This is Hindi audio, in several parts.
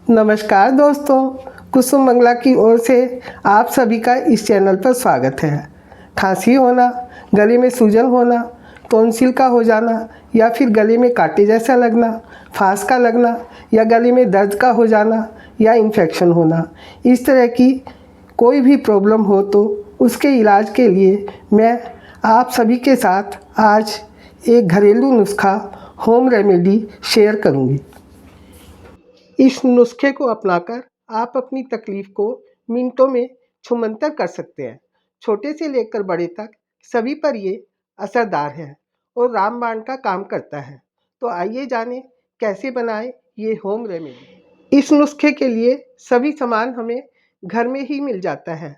नमस्कार दोस्तों, कुसुम मंगला की ओर से आप सभी का इस चैनल पर स्वागत है। खांसी होना, गले में सूजन होना, टॉन्सिल का हो जाना या फिर गले में कांटे जैसा लगना, फांस का लगना या गले में दर्द का हो जाना या इन्फेक्शन होना, इस तरह की कोई भी प्रॉब्लम हो तो उसके इलाज के लिए मैं आप सभी के साथ आज एक घरेलू नुस्खा होम रेमेडी शेयर करूंगी। इस नुस्खे को अपनाकर आप अपनी तकलीफ़ को मिनटों में छूमंतर कर सकते हैं। छोटे से लेकर बड़े तक सभी पर ये असरदार है और रामबाण का काम करता है। तो आइए जानें कैसे बनाएं ये होम रेमेडी। इस नुस्खे के लिए सभी सामान हमें घर में ही मिल जाता है।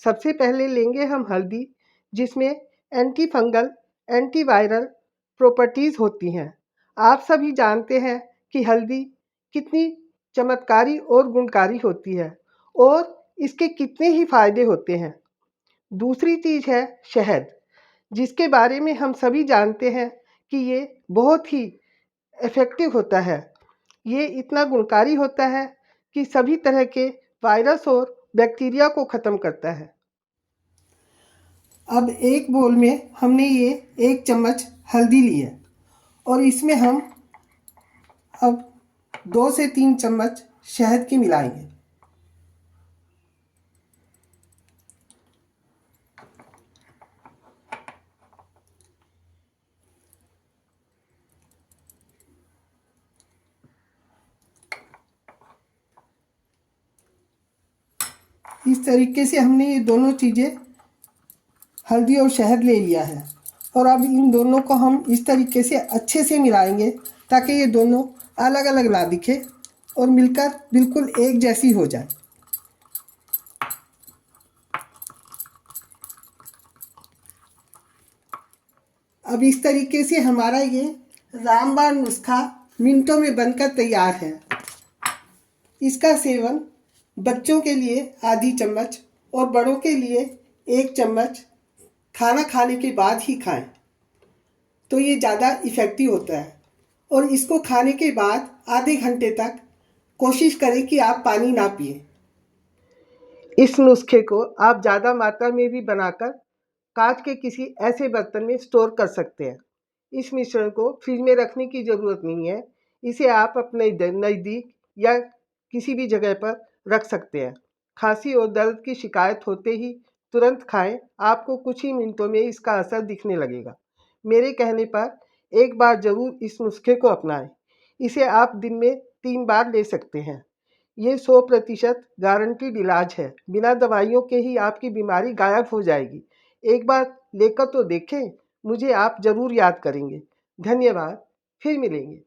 सबसे पहले लेंगे हम हल्दी, जिसमें एंटी फंगल, एंटीवायरल प्रॉपर्टीज़ होती हैं। आप सभी जानते हैं कि हल्दी कितनी चमत्कारी और गुणकारी होती है और इसके कितने ही फायदे होते हैं। दूसरी चीज़ है शहद, जिसके बारे में हम सभी जानते हैं कि ये बहुत ही इफ़ेक्टिव होता है। ये इतना गुणकारी होता है कि सभी तरह के वायरस और बैक्टीरिया को ख़त्म करता है। अब एक बोल में हमने ये 1 चम्मच हल्दी ली है और इसमें हम अब 2 से 3 चम्मच शहद की मिलाएंगे। इस तरीके से हमने ये दोनों चीज़ें हल्दी और शहद ले लिया है और अब इन दोनों को हम इस तरीके से अच्छे से मिलाएंगे ताकि ये दोनों अलग अलग ना दिखे और मिलकर बिल्कुल एक जैसी हो जाए। अब इस तरीके से हमारा ये रामबाण नुस्खा मिनटों में बनकर तैयार है। इसका सेवन बच्चों के लिए आधी चम्मच और बड़ों के लिए 1 चम्मच खाना खाने के बाद ही खाएं, तो ये ज़्यादा इफ़ेक्टिव होता है। और इसको खाने के बाद आधे घंटे तक कोशिश करें कि आप पानी ना पिएं। इस नुस्खे को आप ज़्यादा मात्रा में भी बनाकर कांच के किसी ऐसे बर्तन में स्टोर कर सकते हैं। इस मिश्रण को फ्रिज में रखने की ज़रूरत नहीं है। इसे आप अपने नज़दीक या किसी भी जगह पर रख सकते हैं। खांसी और दर्द की शिकायत होते ही तुरंत खाएं, आपको कुछ ही मिनटों में इसका असर दिखने लगेगा। मेरे कहने पर एक बार ज़रूर इस नुस्खे को अपनाएं। इसे आप दिन में 3 बार ले सकते हैं। ये 100% गारंटीड इलाज है। बिना दवाइयों के ही आपकी बीमारी गायब हो जाएगी। एक बार लेकर तो देखें, मुझे आप ज़रूर याद करेंगे। धन्यवाद, फिर मिलेंगे।